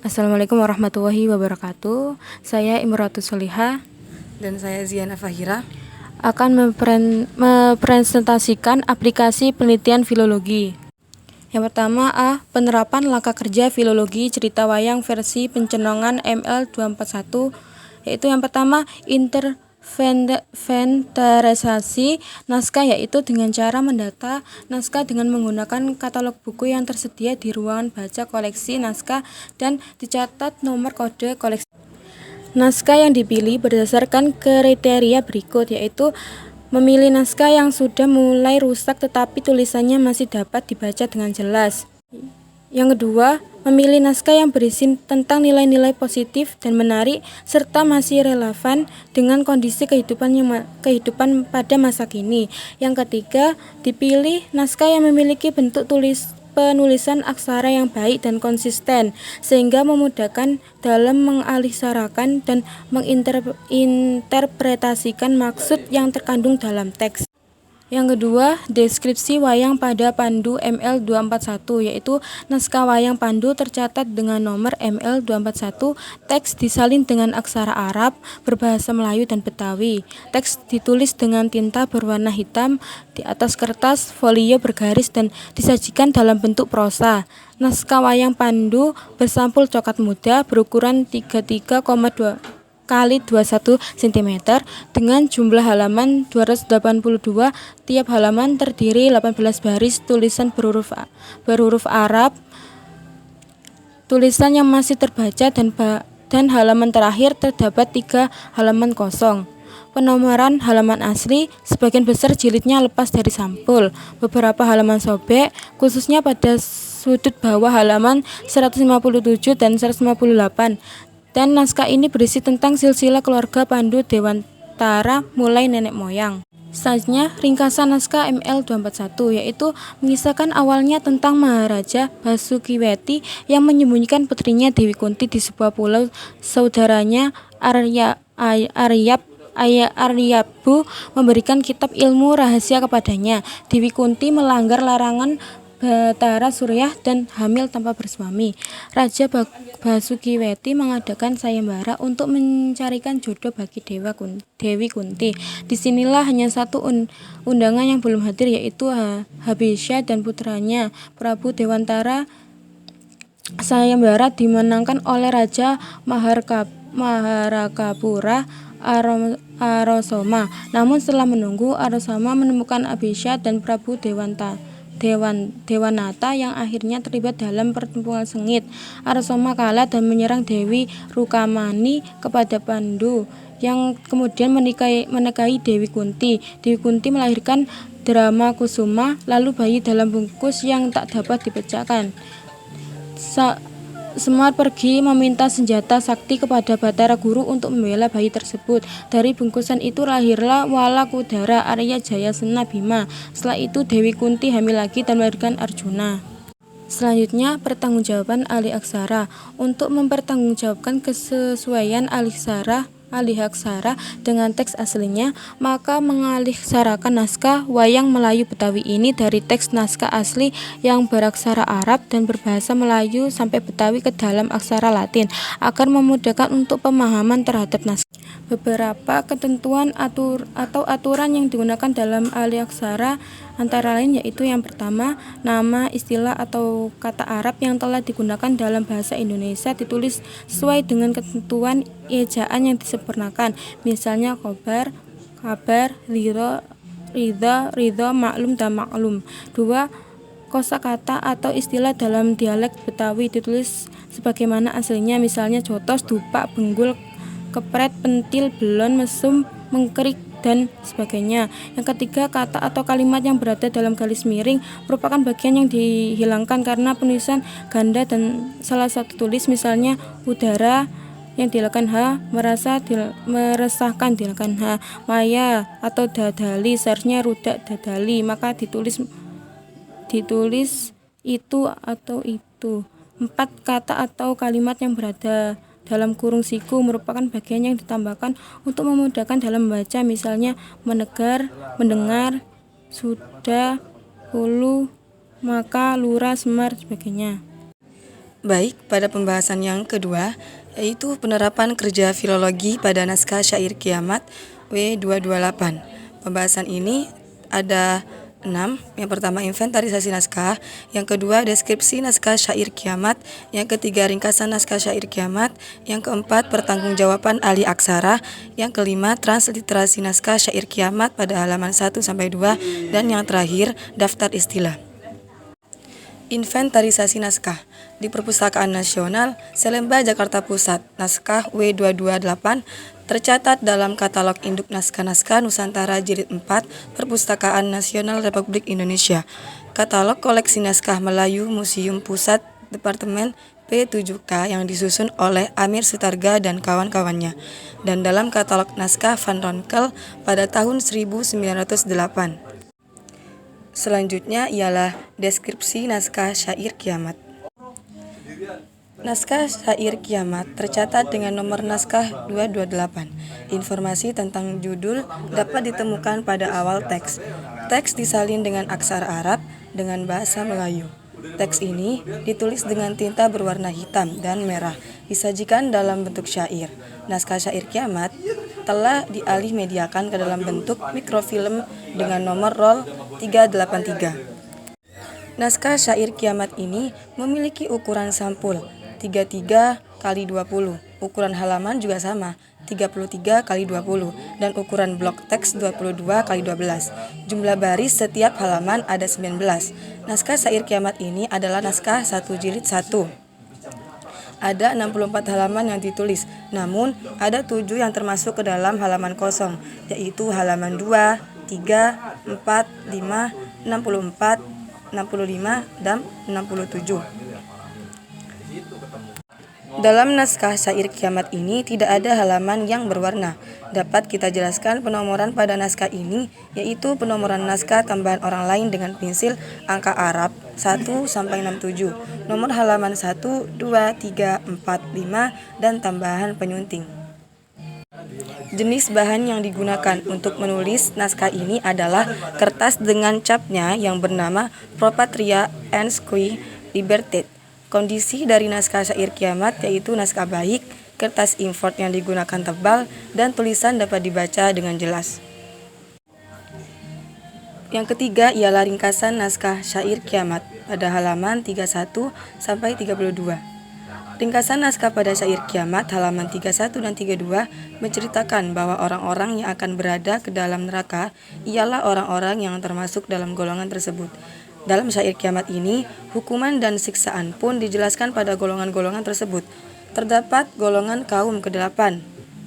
Assalamualaikum warahmatullahi wabarakatuh. Saya Imratus Solihah Dan saya Ziana Fahira akan mempresentasikan aplikasi penelitian filologi. Yang pertama A. Penerapan langkah kerja filologi cerita wayang versi pencenongan ML241, yaitu yang pertama inventarisasi naskah, yaitu dengan cara mendata naskah dengan menggunakan katalog buku yang tersedia di ruangan baca koleksi naskah dan dicatat nomor kode koleksi. Naskah yang dipilih berdasarkan kriteria berikut, yaitu memilih naskah yang sudah mulai rusak tetapi tulisannya masih dapat dibaca dengan jelas. Yang kedua, memilih naskah yang berisi tentang nilai-nilai positif dan menarik serta masih relevan dengan kondisi kehidupan pada masa kini. Yang ketiga, dipilih naskah yang memiliki bentuk penulisan aksara yang baik dan konsisten sehingga memudahkan dalam mengalihsarakan dan menginterpretasikan maksud yang terkandung dalam teks. Yang kedua, deskripsi wayang pada pandu ML241, yaitu naskah wayang pandu tercatat dengan nomor ML241, teks disalin dengan aksara Arab, berbahasa Melayu dan Betawi. Teks ditulis dengan tinta berwarna hitam di atas kertas folio bergaris dan disajikan dalam bentuk prosa. Naskah wayang pandu bersampul coklat muda berukuran 33,2 kali 21 cm dengan jumlah halaman 282, tiap halaman terdiri 18 baris tulisan berhuruf Arab, tulisan yang masih terbaca dan halaman terakhir terdapat 3 halaman kosong. Penomoran halaman asli, sebagian besar jilidnya lepas dari sampul, beberapa halaman sobek, khususnya pada sudut bawah halaman 157 dan 158. Dan naskah ini berisi tentang silsilah keluarga Pandu Dewantara mulai nenek moyang. Selanjutnya, ringkasan naskah ML241, yaitu mengisahkan awalnya tentang Maharaja Basukiweti yang menyembunyikan putrinya Dewi Kunti di sebuah pulau. Saudaranya Aryabu memberikan kitab ilmu rahasia kepadanya. Dewi Kunti melanggar larangan Batara Surya dan hamil tanpa bersuami. Raja Basukiweti mengadakan sayembara untuk mencarikan jodoh bagi Dewi Kunti. Disinilah hanya satu undangan yang belum hadir, yaitu Habisya dan putranya Prabu Dewantara. Sayembara dimenangkan oleh Raja Maharakapura Arosoma. Namun setelah menunggu, Arosoma menemukan Habisya dan Prabu Dewanata yang akhirnya terlibat dalam pertempuran sengit. Arasoma kalah dan menyerang Dewi Rukamani kepada Pandu yang kemudian menikahi Dewi Kunti. Dewi Kunti melahirkan Drama Kusuma, lalu bayi dalam bungkus yang tak dapat dipecahkan. Semar pergi meminta senjata sakti kepada Batara Guru untuk membela bayi tersebut. Dari bungkusan itu lahirlah Wala Kudara Arya Jayasena Bima. Setelah itu Dewi Kunti hamil lagi dan melahirkan Arjuna. Selanjutnya, pertanggungjawaban alih aksara. Untuk mempertanggungjawabkan kesesuaian alih aksara dengan teks aslinya, maka mengalihsarakan naskah wayang Melayu Betawi ini dari teks naskah asli yang beraksara Arab dan berbahasa Melayu sampai Betawi ke dalam aksara Latin agar memudahkan untuk pemahaman terhadap naskah. Beberapa ketentuan atau aturan yang digunakan dalam alih aksara antara lain yaitu yang pertama, nama, istilah atau kata Arab yang telah digunakan dalam bahasa Indonesia ditulis sesuai dengan ketentuan ejaan yang disempurnakan. Misalnya khobar, kabar, ridho, maklum dan maklum. 2. Kosakata atau istilah dalam dialek Betawi ditulis sebagaimana aslinya, misalnya jotos, dupak, benggul, kepret, pentil, belon, mesum, mengkerik, dan sebagainya. Yang ketiga, kata atau kalimat yang berada dalam garis miring merupakan bagian yang dihilangkan karena penulisan ganda dan salah satu tulis, misalnya udara yang dilakukan H, meresahkan dilakukan H, maya atau dadali seharusnya rudak dadali, maka ditulis itu atau itu. 4. Kata atau kalimat yang berada dalam kurung siku merupakan bagian yang ditambahkan untuk memudahkan dalam membaca, misalnya menegar, mendengar, sudah, hulu, maka, lurah, semar, sebagainya. Baik, pada pembahasan yang kedua, yaitu penerapan kerja filologi pada naskah syair kiamat W228. Pembahasan ini ada 6. Yang pertama, inventarisasi naskah. Yang kedua, deskripsi naskah syair kiamat. Yang ketiga, ringkasan naskah syair kiamat. Yang keempat, pertanggungjawaban ahli aksara. Yang kelima, transliterasi naskah syair kiamat pada halaman 1-2. Dan yang terakhir, daftar istilah. Inventarisasi naskah. Di Perpustakaan Nasional, Salemba, Jakarta Pusat, naskah W228 tercatat dalam katalog induk naskah-naskah Nusantara Jilid 4 Perpustakaan Nasional Republik Indonesia. Katalog koleksi naskah Melayu Museum Pusat Departemen P7K yang disusun oleh Amir Sutarga dan kawan-kawannya. Dan dalam katalog naskah Van Ronkel pada tahun 1908. Selanjutnya ialah deskripsi naskah syair kiamat. Naskah syair kiamat tercatat dengan nomor naskah 228. Informasi tentang judul dapat ditemukan pada awal teks. Teks disalin dengan aksara Arab dengan bahasa Melayu. Teks ini ditulis dengan tinta berwarna hitam dan merah, disajikan dalam bentuk syair. Naskah syair kiamat telah dialih mediakan ke dalam bentuk mikrofilm dengan nomor roll 383. Naskah syair kiamat ini memiliki ukuran sampul 33 x 20. Ukuran halaman juga sama, 33 x 20 dan ukuran blok teks 22 x 12. Jumlah baris setiap halaman ada 19. Naskah syair kiamat ini adalah naskah 1 jilid 1. Ada 64 halaman yang ditulis, namun ada 7 yang termasuk ke dalam halaman kosong, yaitu halaman 2, 3, 4, 5, 64, 65, dan 67. Dalam naskah syair kiamat ini tidak ada halaman yang berwarna. Dapat kita jelaskan penomoran pada naskah ini, yaitu penomoran naskah tambahan orang lain dengan pensil angka Arab 1-67, nomor halaman 1, 2, 3, 4, 5, dan tambahan penyunting. Jenis bahan yang digunakan untuk menulis naskah ini adalah kertas dengan capnya yang bernama Propatria Ensque Libertate. Kondisi dari naskah syair kiamat yaitu naskah baik, kertas import yang digunakan tebal, dan tulisan dapat dibaca dengan jelas. Yang ketiga ialah ringkasan naskah syair kiamat pada halaman 31-32. Ringkasan naskah pada syair kiamat halaman 31 dan 32 menceritakan bahwa orang-orang yang akan berada ke dalam neraka ialah orang-orang yang termasuk dalam golongan tersebut. Dalam syair kiamat ini, hukuman dan siksaan pun dijelaskan pada golongan-golongan tersebut. Terdapat golongan kaum ke-8,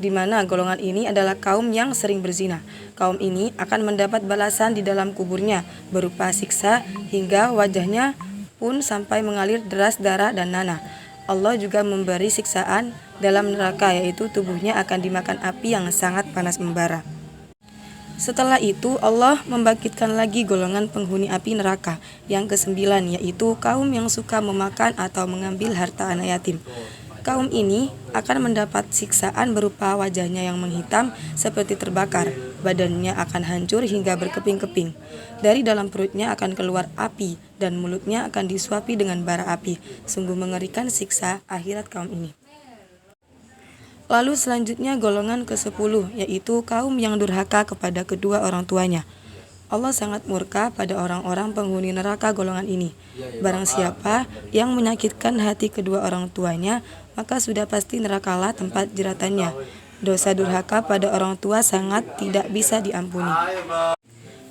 di mana golongan ini adalah kaum yang sering berzina. Kaum ini akan mendapat balasan di dalam kuburnya berupa siksa hingga wajahnya pun sampai mengalir deras darah dan nanah. Allah juga memberi siksaan dalam neraka, yaitu tubuhnya akan dimakan api yang sangat panas membara. Setelah itu Allah membangkitkan lagi golongan penghuni api neraka yang ke-9, yaitu kaum yang suka memakan atau mengambil harta anak yatim. Kaum ini akan mendapat siksaan berupa wajahnya yang menghitam seperti terbakar, badannya akan hancur hingga berkeping-keping. Dari dalam perutnya akan keluar api dan mulutnya akan disuapi dengan bara api. Sungguh mengerikan siksa akhirat kaum ini. Lalu selanjutnya golongan ke-10, yaitu kaum yang durhaka kepada kedua orang tuanya. Allah sangat murka pada orang-orang penghuni neraka golongan ini. Barang siapa yang menyakitkan hati kedua orang tuanya, maka sudah pasti nerakalah tempat jeratannya. Dosa durhaka pada orang tua sangat tidak bisa diampuni.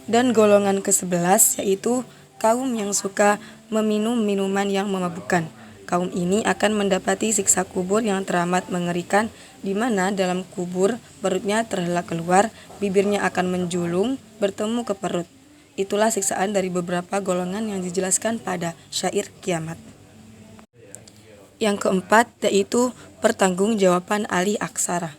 Dan golongan ke-11, yaitu kaum yang suka meminum minuman yang memabukkan. Kaum ini akan mendapati siksa kubur yang teramat mengerikan, di mana dalam kubur perutnya terhela keluar, bibirnya akan menjulung bertemu ke perut. Itulah siksaan dari beberapa golongan yang dijelaskan pada syair kiamat. Yang keempat yaitu pertanggungjawaban ahli aksara.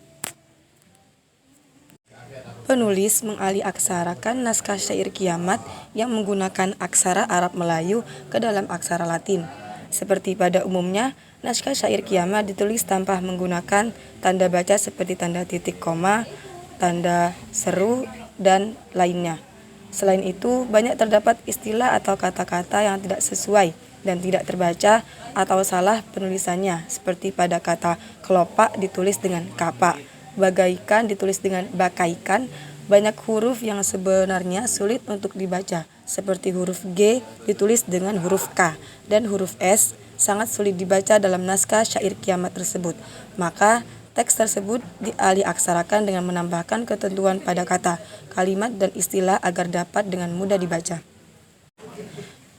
Penulis mengalih aksarakan naskah syair kiamat yang menggunakan aksara Arab Melayu ke dalam aksara Latin. Seperti pada umumnya, naskah syair kiamat ditulis tanpa menggunakan tanda baca seperti tanda titik koma, tanda seru, dan lainnya. Selain itu, banyak terdapat istilah atau kata-kata yang tidak sesuai dan tidak terbaca atau salah penulisannya, seperti pada kata kelopak ditulis dengan kapak, bagaikan ditulis dengan bakaikan. Banyak huruf yang sebenarnya sulit untuk dibaca, seperti huruf G ditulis dengan huruf K, dan huruf S sangat sulit dibaca dalam naskah syair kiamat tersebut. Maka teks tersebut dialih aksarakan dengan menambahkan ketentuan pada kata, kalimat, dan istilah agar dapat dengan mudah dibaca.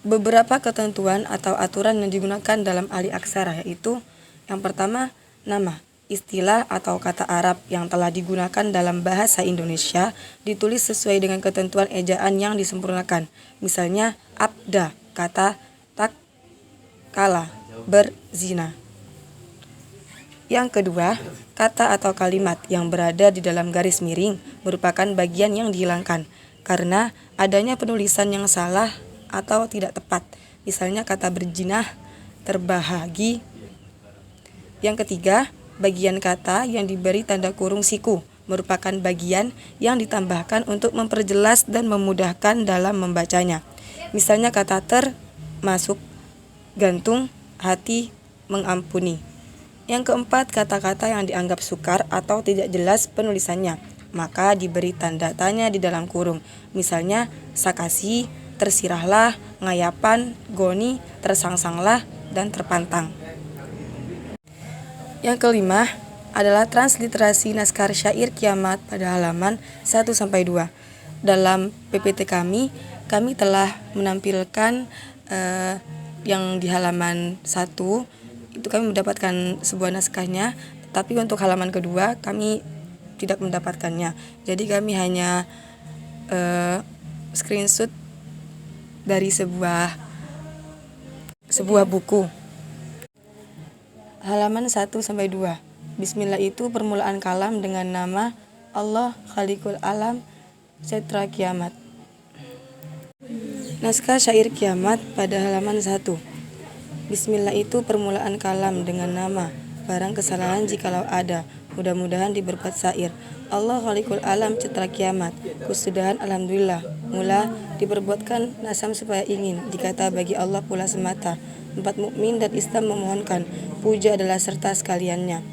Beberapa ketentuan atau aturan yang digunakan dalam alih aksara yaitu: yang pertama, nama, istilah atau kata Arab yang telah digunakan dalam bahasa Indonesia ditulis sesuai dengan ketentuan ejaan yang disempurnakan. Misalnya, abda, kata tak kala, berzina. Yang kedua, kata atau kalimat yang berada di dalam garis miring merupakan bagian yang dihilangkan karena adanya penulisan yang salah atau tidak tepat. Misalnya kata berjinah, terbahagi. Yang ketiga, bagian kata yang diberi tanda kurung siku merupakan bagian yang ditambahkan untuk memperjelas dan memudahkan dalam membacanya. Misalnya kata masuk, gantung, hati, mengampuni. Yang keempat, kata-kata yang dianggap sukar atau tidak jelas penulisannya, maka diberi tanda tanya di dalam kurung. Misalnya, sakasi, tersirahlah, ngayapan, goni, tersangsanglah, dan terpantang. Yang kelima adalah transliterasi naskah syair kiamat pada halaman 1-2. Dalam PPT kami telah menampilkan yang di halaman 1 itu kami mendapatkan sebuah naskahnya, tapi untuk halaman kedua kami tidak mendapatkannya. Jadi kami hanya screenshot dari sebuah buku. Halaman 1-2. Bismillah itu permulaan kalam dengan nama Allah Khaliqul Alam Setra Kiamat. Naskah syair kiamat pada halaman 1. Bismillah itu permulaan kalam dengan nama, barang kesalahan jikalau ada, mudah-mudahan diberbuat syair. Allah Khaliqul Alam Citra Kiamat, kusudahan alhamdulillah, mula diperbuatkan nasam supaya ingin, dikata bagi Allah pula semata. Tempat mukmin dan Islam memohonkan, puja adalah serta sekaliannya.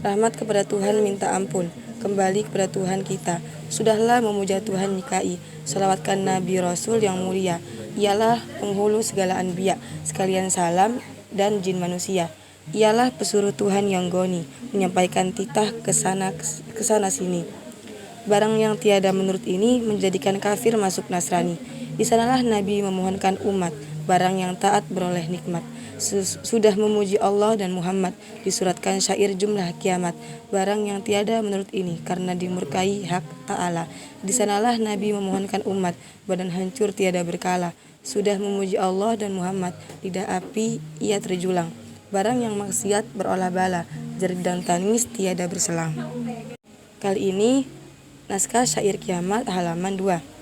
Rahmat kepada Tuhan minta ampun, kembali kepada Tuhan kita. Sudahlah memuja Tuhan nikahi, salawatkan Nabi Rasul yang mulia. Ialah penghulu segala anbiya, sekalian salam dan jin manusia. Ialah pesuruh Tuhan yang goni, menyampaikan titah kesana sini. Barang yang tiada menurut ini menjadikan kafir masuk Nasrani. Di sanalah Nabi memohonkan umat, barang yang taat beroleh nikmat. Sudah memuji Allah dan Muhammad, disuratkan syair jumlah kiamat. Barang yang tiada menurut ini karena dimurkai hak ta'ala. Di sanalah Nabi memohonkan umat, badan hancur tiada berkala. Sudah memuji Allah dan Muhammad, lidah api ia terjulang. Barang yang maksiat berolah bala, jerit dan tangis tiada berselang. Kali ini naskah syair kiamat halaman 2.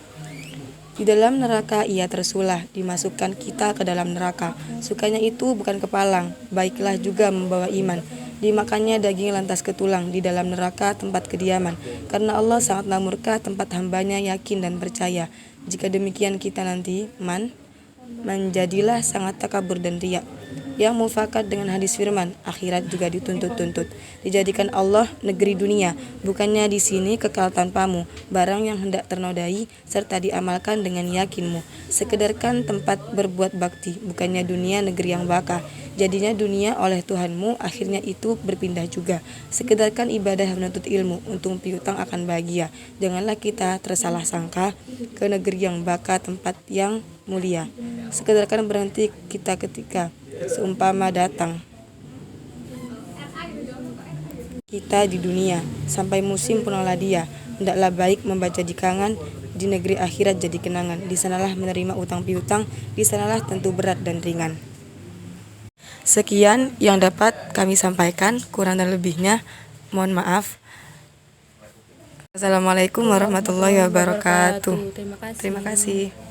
Di dalam neraka ia tersulah, dimasukkan kita ke dalam neraka. Sukanya itu bukan kepalang, baiklah juga membawa iman. Dimakannya daging lantas ke tulang, di dalam neraka tempat kediaman. Karena Allah sangatlah murka tempat hambanya yakin dan percaya. Jika demikian kita nanti, menjadilah sangat takabur dan riak. Yang mufakat dengan hadis firman, akhirat juga dituntut-tuntut. Dijadikan Allah negeri dunia, bukannya di sini kekal tanpamu. Barang yang hendak ternodai, serta diamalkan dengan yakinmu. Sekedarkan tempat berbuat bakti, bukannya dunia negeri yang baka. Jadinya dunia oleh Tuhanmu, akhirnya itu berpindah juga. Sekedarkan ibadah menuntut ilmu, untung piutang akan bahagia. Janganlah kita tersalah sangka ke negeri yang baka, tempat yang mulia. Sekedarkan berhenti kita ketika seumpama datang kita di dunia, sampai musim punahlah dia. Hendaklah baik membaca di kangen, di negeri akhirat jadi kenangan. Di sanalah menerima utang piutang, di sanalah tentu berat dan ringan. Sekian yang dapat kami sampaikan, kurang dan lebihnya mohon maaf. Assalamualaikum warahmatullahi wabarakatuh. Terima kasih. Terima kasih.